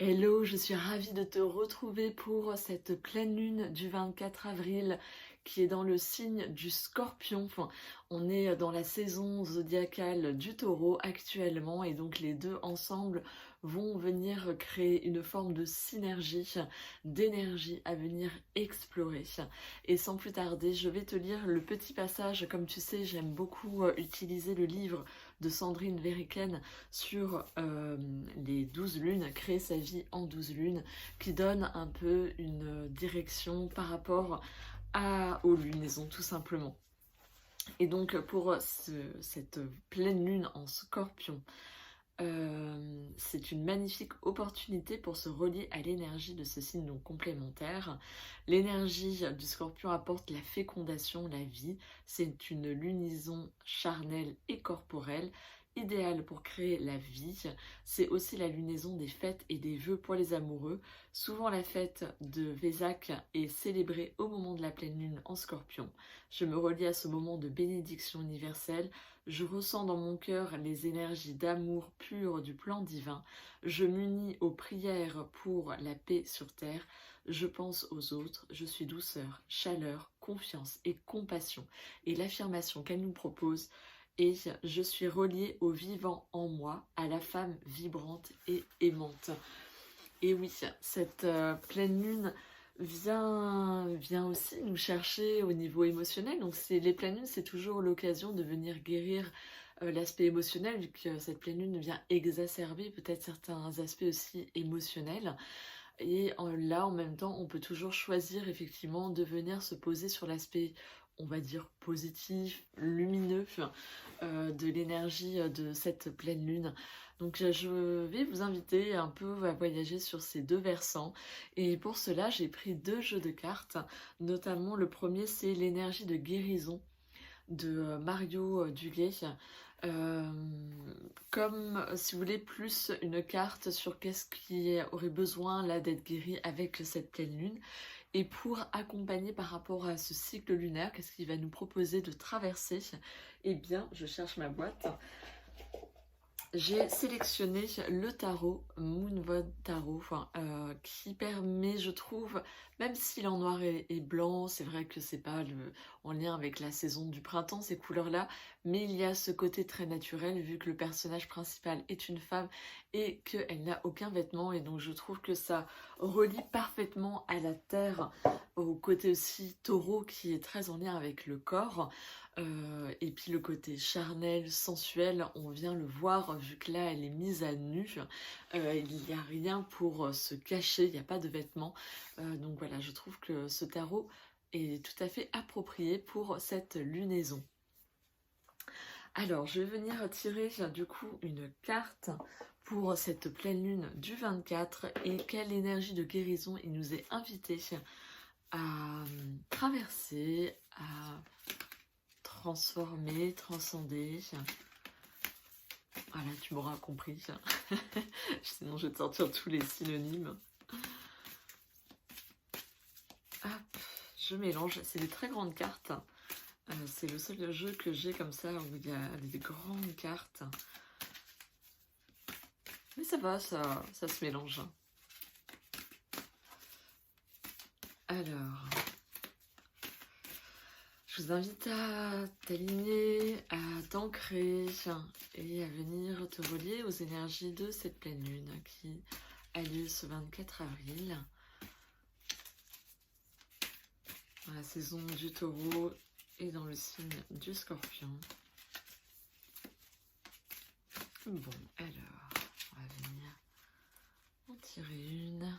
Hello, je suis ravie de te retrouver pour cette pleine lune du 24 avril qui est dans le signe du Scorpion. Enfin, on est dans la saison zodiacale du Taureau actuellement et donc les deux ensemble vont venir créer une forme de synergie, d'énergie à venir explorer. Et sans plus tarder, je vais te lire le petit passage. Comme tu sais, j'aime beaucoup utiliser le livre de Sandrine Veriken sur les 12 lunes, créer sa vie en 12 lunes, qui donne un peu une direction par rapport aux lunaisons tout simplement. Et donc pour cette pleine lune en Scorpion, c'est une magnifique opportunité pour se relier à l'énergie de ce signe donc complémentaire. L'énergie du Scorpion apporte la fécondation, la vie. C'est une lunaison charnelle et corporelle, idéale pour créer la vie. C'est aussi la lunaison des fêtes et des vœux pour les amoureux. Souvent la fête de Vésac est célébrée au moment de la pleine lune en Scorpion. Je me relie à ce moment de bénédiction universelle. Je ressens dans mon cœur les énergies d'amour pur du plan divin. Je m'unis aux prières pour la paix sur terre. Je pense aux autres. Je suis douceur, chaleur, confiance et compassion. Et l'affirmation qu'elle nous propose est: je suis reliée au vivant en moi, à la femme vibrante et aimante. Et oui, cette pleine lune vient aussi nous chercher au niveau émotionnel. Donc les pleines lunes, c'est toujours l'occasion de venir guérir l'aspect émotionnel, vu que cette pleine lune vient exacerber peut-être certains aspects aussi émotionnels. Et là, en même temps, on peut toujours choisir effectivement de venir se poser sur l'aspect, on va dire, positif, lumineux de l'énergie de cette pleine lune. Donc je vais vous inviter un peu à voyager sur ces deux versants. Et pour cela, j'ai pris deux jeux de cartes. Notamment, le premier, c'est l'énergie de guérison de Mario Duguay. Euh, Comme, si vous voulez, plus une carte sur qu'est-ce qui aurait besoin là d'être guéri avec cette pleine lune. Et pour accompagner par rapport à ce cycle lunaire, qu'est-ce qu'il va nous proposer de traverser? Eh bien, je cherche ma boîte. J'ai sélectionné le tarot Moonvod Tarot, qui permet, je trouve, même s'il est en noir et blanc, c'est vrai que c'est pas en lien avec la saison du printemps, ces couleurs-là, mais il y a ce côté très naturel, vu que le personnage principal est une femme et qu'elle n'a aucun vêtement, et donc je trouve que ça relie parfaitement à la terre, au côté aussi taureau qui est très en lien avec le corps. Et puis le côté charnel, sensuel, on vient le voir vu que là elle est mise à nu. Il n'y a rien pour se cacher, il n'y a pas de vêtements. Donc voilà, je trouve que ce tarot est tout à fait approprié pour cette lunaison. Alors, je vais venir tirer du coup une carte pour cette pleine lune du 24 et quelle énergie de guérison il nous est invité à traverser, à transformer, transcender. Voilà, tu m'auras compris. Sinon, je vais te sortir tous les synonymes. Hop, je mélange. C'est des très grandes cartes. C'est le seul jeu que j'ai comme ça où il y a des grandes cartes. Mais ça va, ça se mélange. Alors, je vous invite à t'aligner, à t'ancrer et à venir te relier aux énergies de cette pleine lune qui a lieu ce 24 avril. Dans la saison du Taureau et dans le signe du Scorpion. Bon, alors, on va venir en tirer une.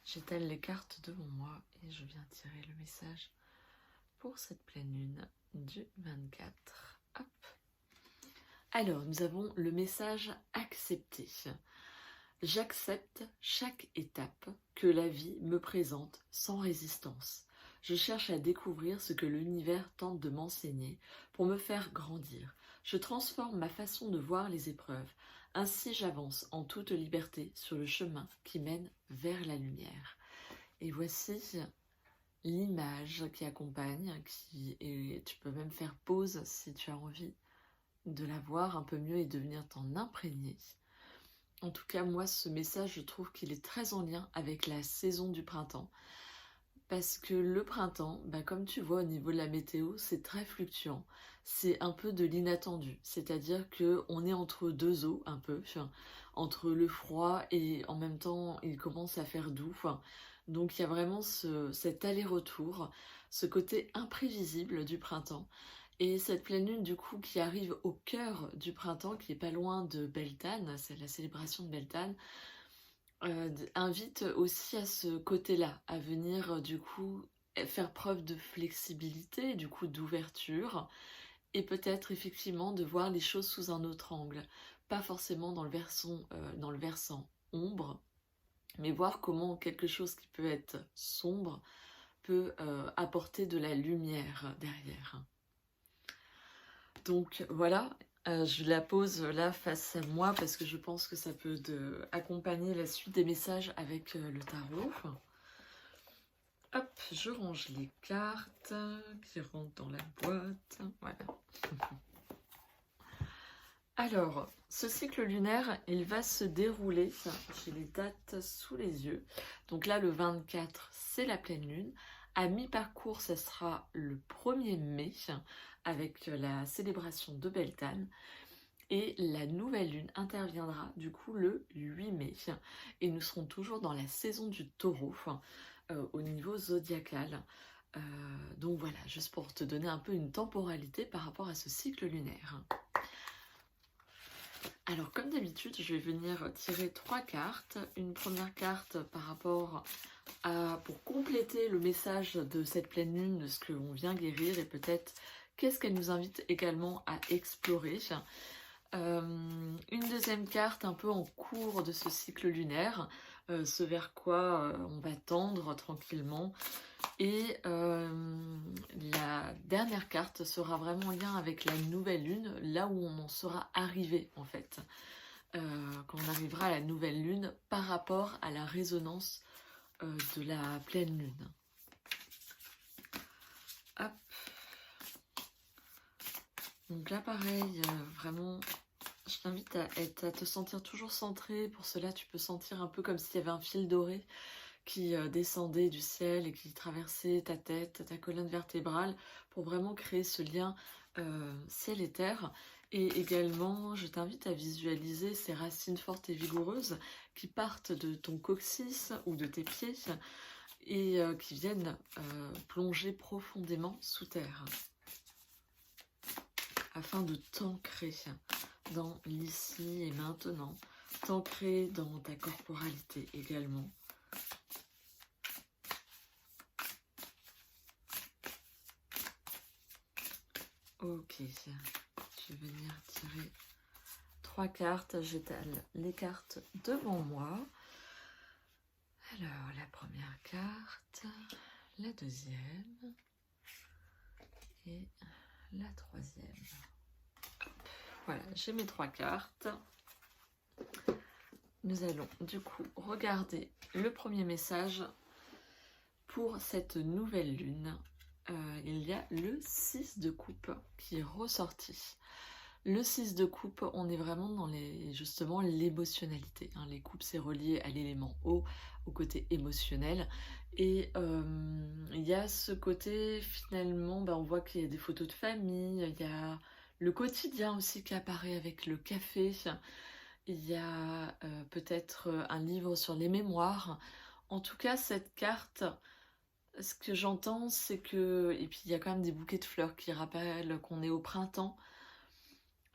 J'étale les cartes devant moi et je viens tirer le message pour cette pleine lune du 24. Hop. Alors, nous avons le message accepté. J'accepte chaque étape que la vie me présente sans résistance. Je cherche à découvrir ce que l'univers tente de m'enseigner pour me faire grandir. Je transforme ma façon de voir les épreuves. Ainsi j'avance en toute liberté sur le chemin qui mène vers la lumière. Et voici l'image qui accompagne, et tu peux même faire pause si tu as envie de la voir un peu mieux et de venir t'en imprégner. En tout cas, moi, ce message, je trouve qu'il est très en lien avec la saison du printemps. Parce que le printemps, bah, comme tu vois au niveau de la météo, c'est très fluctuant. C'est un peu de l'inattendu. C'est-à-dire que on est entre deux eaux, un peu. Enfin, entre le froid et en même temps, il commence à faire doux. Enfin, donc il y a vraiment cet aller-retour, ce côté imprévisible du printemps. Et cette pleine lune, du coup, qui arrive au cœur du printemps, qui est pas loin de Beltane, c'est la célébration de Beltane, invite aussi à ce côté-là, à venir du coup faire preuve de flexibilité, du coup d'ouverture, et peut-être effectivement de voir les choses sous un autre angle, pas forcément dans le versant ombre, mais voir comment quelque chose qui peut être sombre peut apporter de la lumière derrière. Donc voilà, je la pose là face à moi parce que je pense que ça peut accompagner la suite des messages avec le tarot. Hop, je range les cartes qui rentrent dans la boîte. Voilà. Alors, ce cycle lunaire, il va se dérouler, j'ai les dates sous les yeux. Donc là, le 24, c'est la pleine lune. À mi-parcours, ça sera le 1er mai, avec la célébration de Beltane. Et la nouvelle lune interviendra du coup le 8 mai. Et nous serons toujours dans la saison du taureau, au niveau zodiacal. Donc voilà, juste pour te donner un peu une temporalité par rapport à ce cycle lunaire. Alors comme d'habitude, je vais venir tirer 3 cartes. Une première carte par rapport pour compléter le message de cette pleine lune, de ce que l'on vient guérir et peut-être qu'est-ce qu'elle nous invite également à explorer. Une deuxième carte un peu en cours de ce cycle lunaire, ce vers quoi on va tendre tranquillement. Et la dernière carte sera vraiment en lien avec la nouvelle lune, là où on en sera arrivé en fait. Quand on arrivera à la nouvelle lune par rapport à la résonance de la pleine lune. Hop. Donc là pareil, vraiment, je t'invite à te sentir toujours centré. Pour cela, tu peux sentir un peu comme s'il y avait un fil doré qui descendait du ciel et qui traversait ta tête, ta colonne vertébrale, pour vraiment créer ce lien ciel et terre. Et également, je t'invite à visualiser ces racines fortes et vigoureuses qui partent de ton coccyx ou de tes pieds et qui viennent plonger profondément sous terre afin de t'ancrer dans l'ici et maintenant, t'ancrer dans ta corporalité également. Ok, je vais venir tirer 3 cartes, j'étale les cartes devant moi. Alors, la première carte, la deuxième et la troisième. Voilà, j'ai mes 3 cartes. Nous allons du coup regarder le premier message pour cette nouvelle lune. Il y a le 6 de coupe qui est ressorti. Le 6 de coupe, on est vraiment dans justement l'émotionnalité. Les coupes, c'est relié à l'élément eau, au côté émotionnel. Et il y a ce côté, finalement, on voit qu'il y a des photos de famille, il y a le quotidien aussi qui apparaît avec le café. Il y a peut-être un livre sur les mémoires. En tout cas, cette carte, ce que j'entends, c'est que... Et puis, il y a quand même des bouquets de fleurs qui rappellent qu'on est au printemps.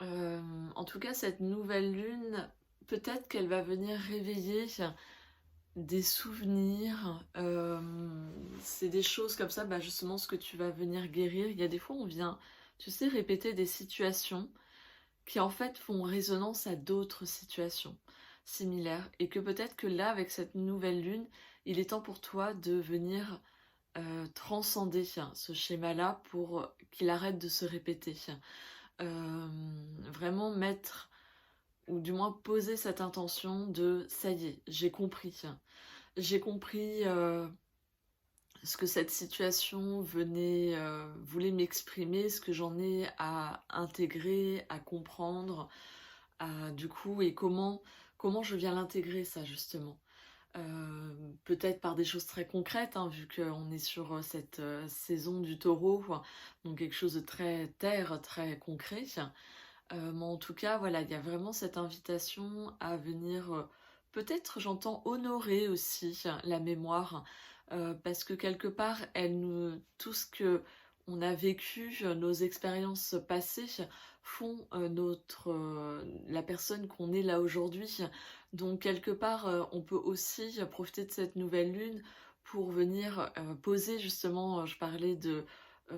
En tout cas, cette nouvelle lune, peut-être qu'elle va venir réveiller des souvenirs. C'est des choses comme ça, justement, ce que tu vas venir guérir. Il y a des fois, on vient, tu sais, répéter des situations qui, en fait, font résonance à d'autres situations similaires. Et que peut-être que là, avec cette nouvelle lune, il est temps pour toi de venir transcender ce schéma-là pour qu'il arrête de se répéter. Vraiment mettre, ou du moins poser cette intention de ça y est, j'ai compris. J'ai compris ce que cette situation voulait m'exprimer, ce que j'en ai à intégrer, à comprendre, du coup, et comment comment je viens l'intégrer ça justement. Peut-être par des choses très concrètes, hein, vu qu'on est sur cette saison du taureau, donc quelque chose de très terre, très concret. Mais en tout cas, voilà, il y a vraiment cette invitation à venir, peut-être j'entends honorer aussi la mémoire, parce que quelque part, tout ce que on a vécu, nos expériences passées font la personne qu'on est là aujourd'hui. Donc quelque part, on peut aussi profiter de cette nouvelle lune pour venir poser justement, je parlais de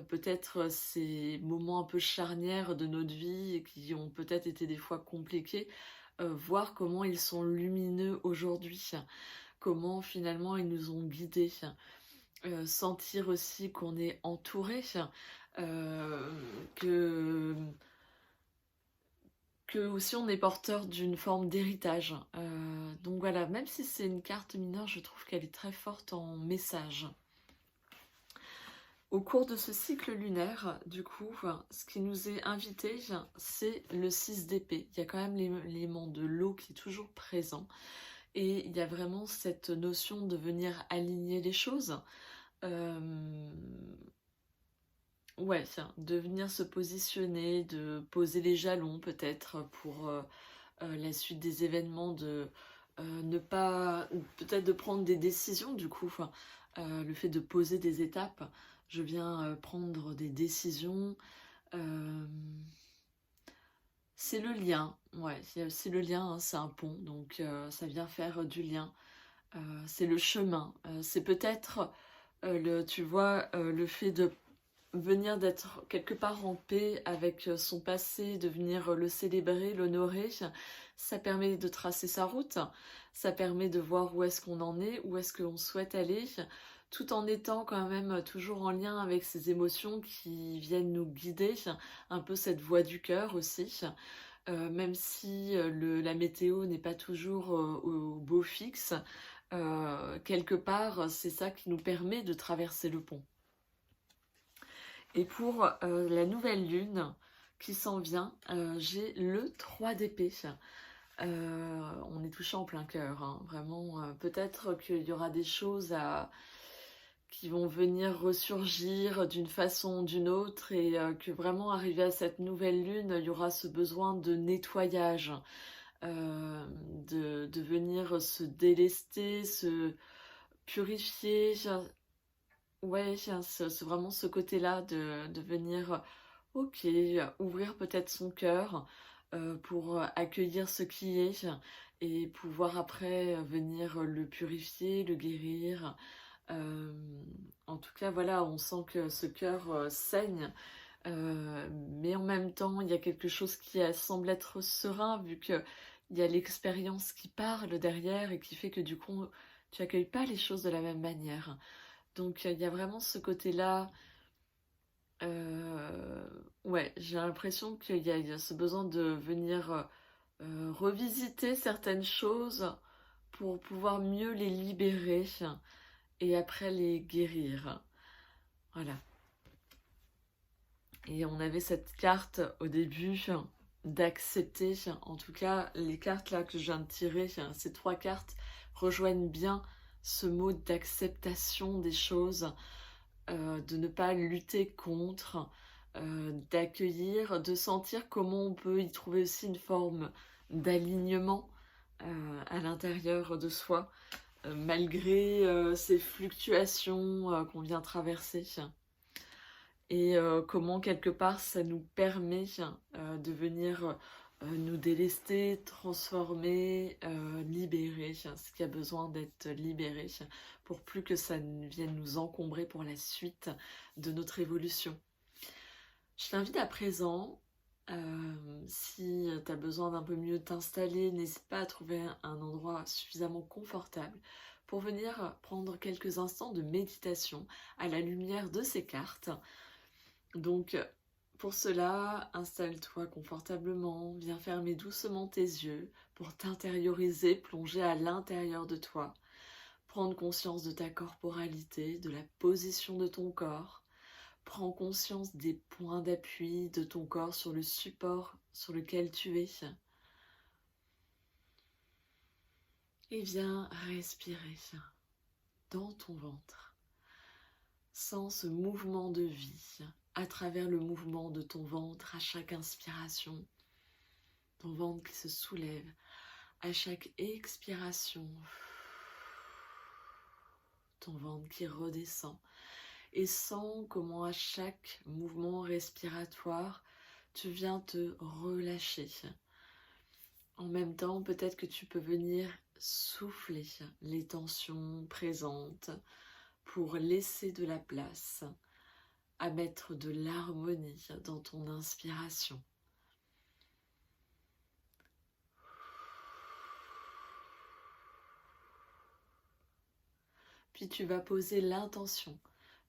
peut-être ces moments un peu charnières de notre vie et qui ont peut-être été des fois compliqués, voir comment ils sont lumineux aujourd'hui, comment finalement ils nous ont guidés, sentir aussi qu'on est entouré, euh, que, que aussi on est porteur d'une forme d'héritage. Donc voilà, même si c'est une carte mineure, je trouve qu'elle est très forte en message. Au cours de ce cycle lunaire, du coup, ce qui nous est invité, c'est le 6 d'épée. Il y a quand même l'élément de l'eau qui est toujours présent. Et il y a vraiment cette notion de venir aligner les choses. Ouais, de venir se positionner, de poser les jalons peut-être pour la suite des événements, de ne pas, peut-être de prendre des décisions du coup, le fait de poser des étapes, je viens prendre des décisions, euh, c'est le lien, ouais, c'est le lien, hein, c'est un pont, donc ça vient faire du lien, c'est le chemin, c'est peut-être, tu vois, le fait de venir d'être quelque part en paix avec son passé, de venir le célébrer, l'honorer, ça permet de tracer sa route, ça permet de voir où est-ce qu'on en est, où est-ce qu'on souhaite aller, tout en étant quand même toujours en lien avec ces émotions qui viennent nous guider, un peu cette voix du cœur aussi, même si la météo n'est pas toujours au beau fixe, quelque part c'est ça qui nous permet de traverser le pont. Et pour la nouvelle lune qui s'en vient, j'ai le 3 d'épée. On est touché en plein cœur, hein. Vraiment, peut-être qu'il y aura des choses qui vont venir ressurgir d'une façon ou d'une autre et que vraiment arrivé à cette nouvelle lune, il y aura ce besoin de nettoyage, de venir se délester, se purifier. Ouais, c'est vraiment ce côté-là de venir, ok, ouvrir peut-être son cœur pour accueillir ce qui est et pouvoir après venir le purifier, le guérir. Euh, En tout cas, voilà, on sent que ce cœur saigne, mais en même temps, il y a quelque chose qui semble être serein vu que il y a l'expérience qui parle derrière et qui fait que du coup, tu accueilles pas les choses de la même manière. Donc il y a vraiment ce côté-là. euh, ouais, j'ai l'impression il y a ce besoin de venir revisiter certaines choses pour pouvoir mieux les libérer et après les guérir. Voilà. Et on avait cette carte au début d'accepter. En tout cas, les cartes là que je viens de tirer, ces trois cartes rejoignent bien ce mot d'acceptation des choses, de ne pas lutter contre, d'accueillir, de sentir comment on peut y trouver aussi une forme d'alignement à l'intérieur de soi, malgré ces fluctuations qu'on vient traverser. Et comment quelque part ça nous permet de venir nous délester, transformer, libérer ce qui a besoin d'être libéré pour plus que ça ne vienne nous encombrer pour la suite de notre évolution. Je t'invite à présent, si tu as besoin d'un peu mieux t'installer, n'hésite pas à trouver un endroit suffisamment confortable pour venir prendre quelques instants de méditation à la lumière de ces cartes. Donc, pour cela, installe-toi confortablement, viens fermer doucement tes yeux pour t'intérioriser, plonger à l'intérieur de toi, prendre conscience de ta corporalité, de la position de ton corps, prends conscience des points d'appui de ton corps sur le support sur lequel tu es. Et viens respirer dans ton ventre. Sens ce mouvement de vie à travers le mouvement de ton ventre à chaque inspiration. Ton ventre qui se soulève à chaque expiration. Ton ventre qui redescend. Et sens comment à chaque mouvement respiratoire, tu viens te relâcher. En même temps, peut-être que tu peux venir souffler les tensions présentes pour laisser de la place à mettre de l'harmonie dans ton inspiration. Puis tu vas poser l'intention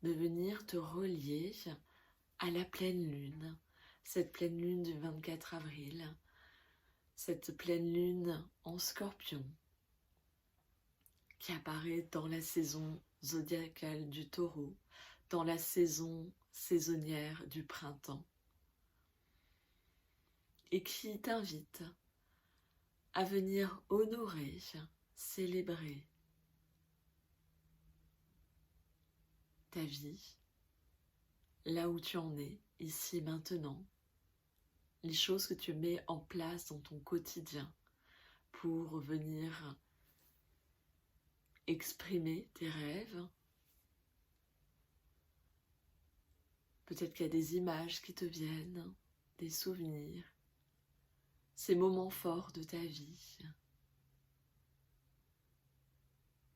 de venir te relier à la pleine lune, cette pleine lune du 24 avril, cette pleine lune en Scorpion qui apparaît dans la saison zodiacale du Taureau, dans la saison saisonnière du printemps, et qui t'invite à venir honorer, célébrer ta vie, là où tu en es, ici maintenant, les choses que tu mets en place dans ton quotidien pour venir exprimer tes rêves. Peut-être qu'il y a des images qui te viennent, des souvenirs, ces moments forts de ta vie.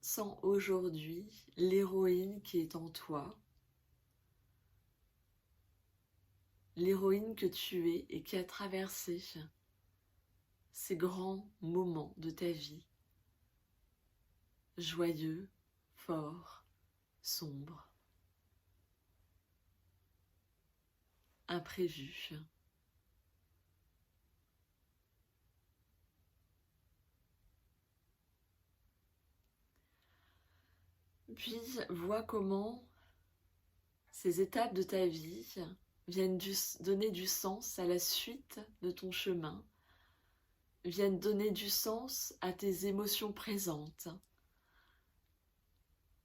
Sens aujourd'hui l'héroïne qui est en toi, l'héroïne que tu es et qui a traversé ces grands moments de ta vie, joyeux, forts, sombres, imprévus. Puis vois comment ces étapes de ta vie viennent donner du sens à la suite de ton chemin, viennent donner du sens à tes émotions présentes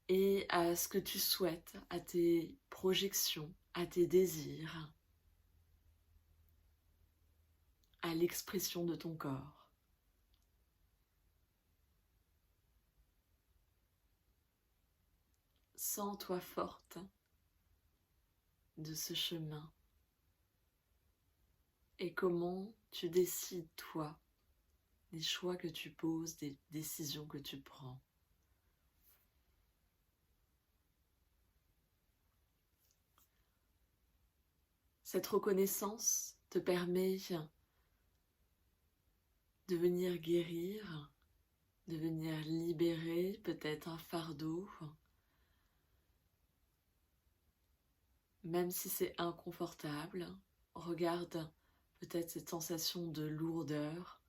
et à ce que tu souhaites, à tes projections, à tes désirs, à l'expression de ton corps. Sens-toi forte de ce chemin et comment tu décides, toi, des choix que tu poses, des décisions que tu prends. Cette reconnaissance te permet de venir guérir, de venir libérer peut-être un fardeau, même si c'est inconfortable. Regarde peut-être cette sensation de lourdeur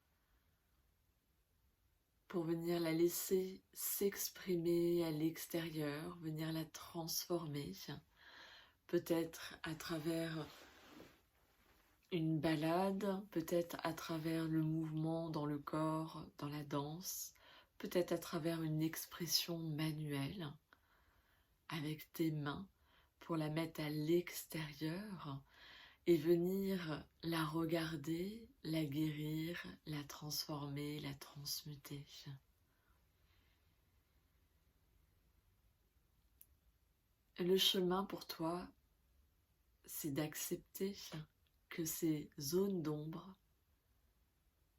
pour venir la laisser s'exprimer à l'extérieur, venir la transformer, peut-être à travers une balade, peut-être à travers le mouvement dans le corps, dans la danse, peut-être à travers une expression manuelle avec tes mains pour la mettre à l'extérieur et venir la regarder, la guérir, la transformer, la transmuter. Le chemin pour toi, c'est d'accepter que ces zones d'ombre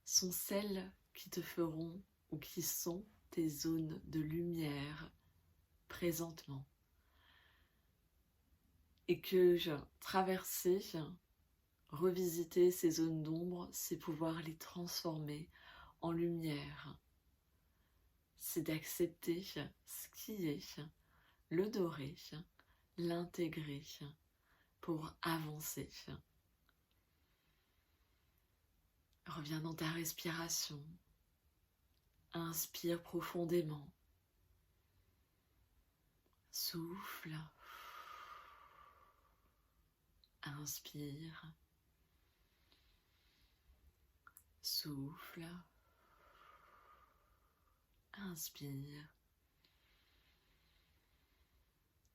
sont celles qui te feront ou qui sont tes zones de lumière présentement. Et que traverser, revisiter ces zones d'ombre, c'est pouvoir les transformer en lumière. C'est d'accepter ce qui est, l'honorer, l'intégrer pour avancer. Reviens dans ta respiration. Inspire profondément. Souffle. Inspire. Souffle. Inspire.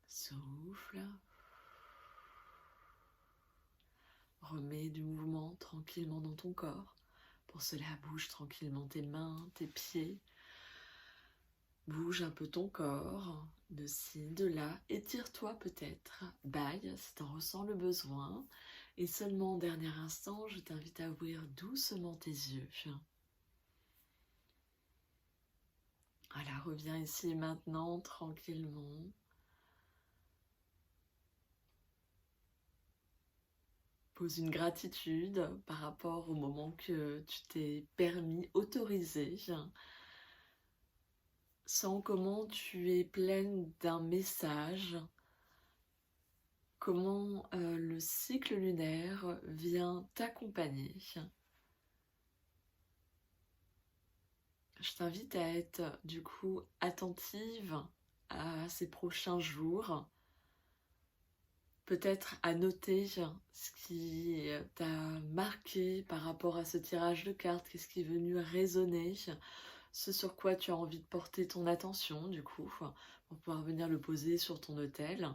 Souffle. Remets du mouvement tranquillement dans ton corps. Pour cela, bouge tranquillement tes mains, tes pieds. Bouge un peu ton corps, de ci, de là. Étire-toi peut-être. Baille si tu en ressens le besoin. Et seulement en dernier instant, je t'invite à ouvrir doucement tes yeux. Voilà, reviens ici et maintenant, tranquillement. Pose une gratitude par rapport au moment que tu t'es permis, autorisé. Sens comment tu es pleine d'un message, comment le cycle lunaire vient t'accompagner. Je t'invite à être du coup attentive à ces prochains jours, peut-être à noter ce qui t'a marqué par rapport à ce tirage de cartes, qu'est-ce qui est venu résonner, ce sur quoi tu as envie de porter ton attention du coup, pour pouvoir venir le poser sur ton autel,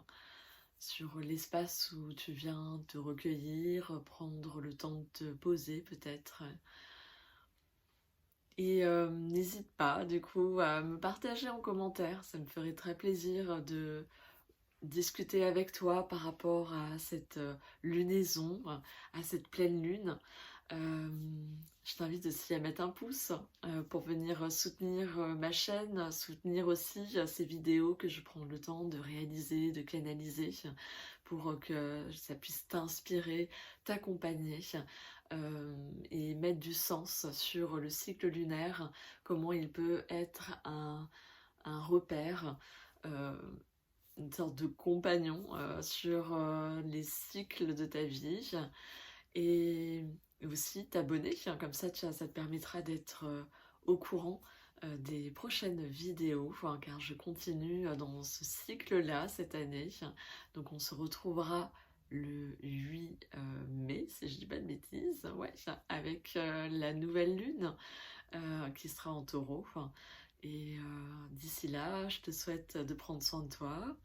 sur l'espace où tu viens te recueillir, prendre le temps de te poser peut-être. Et n'hésite pas du coup à me partager en commentaire, ça me ferait très plaisir de discuter avec toi par rapport à cette lunaison, à cette pleine lune. Je t'invite aussi à mettre un pouce pour venir soutenir ma chaîne, soutenir aussi ces vidéos que je prends le temps de réaliser, de canaliser pour que ça puisse t'inspirer, t'accompagner et mettre du sens sur le cycle lunaire, comment il peut être un repère, une sorte de compagnon sur les cycles de ta vie, et aussi t'abonner, comme ça ça te permettra d'être au courant des prochaines vidéos, car je continue dans ce cycle-là cette année. Donc on se retrouvera le 8 mai, si je dis pas de bêtises, ouais, avec la nouvelle lune qui sera en taureau. Et d'ici là, je te souhaite de prendre soin de toi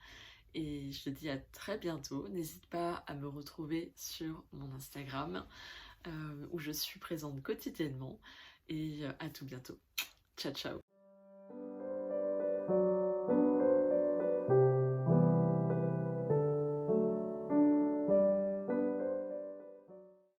et je te dis à très bientôt. N'hésite pas à me retrouver sur mon Instagram où je suis présente quotidiennement, et à tout bientôt. Ciao ciao.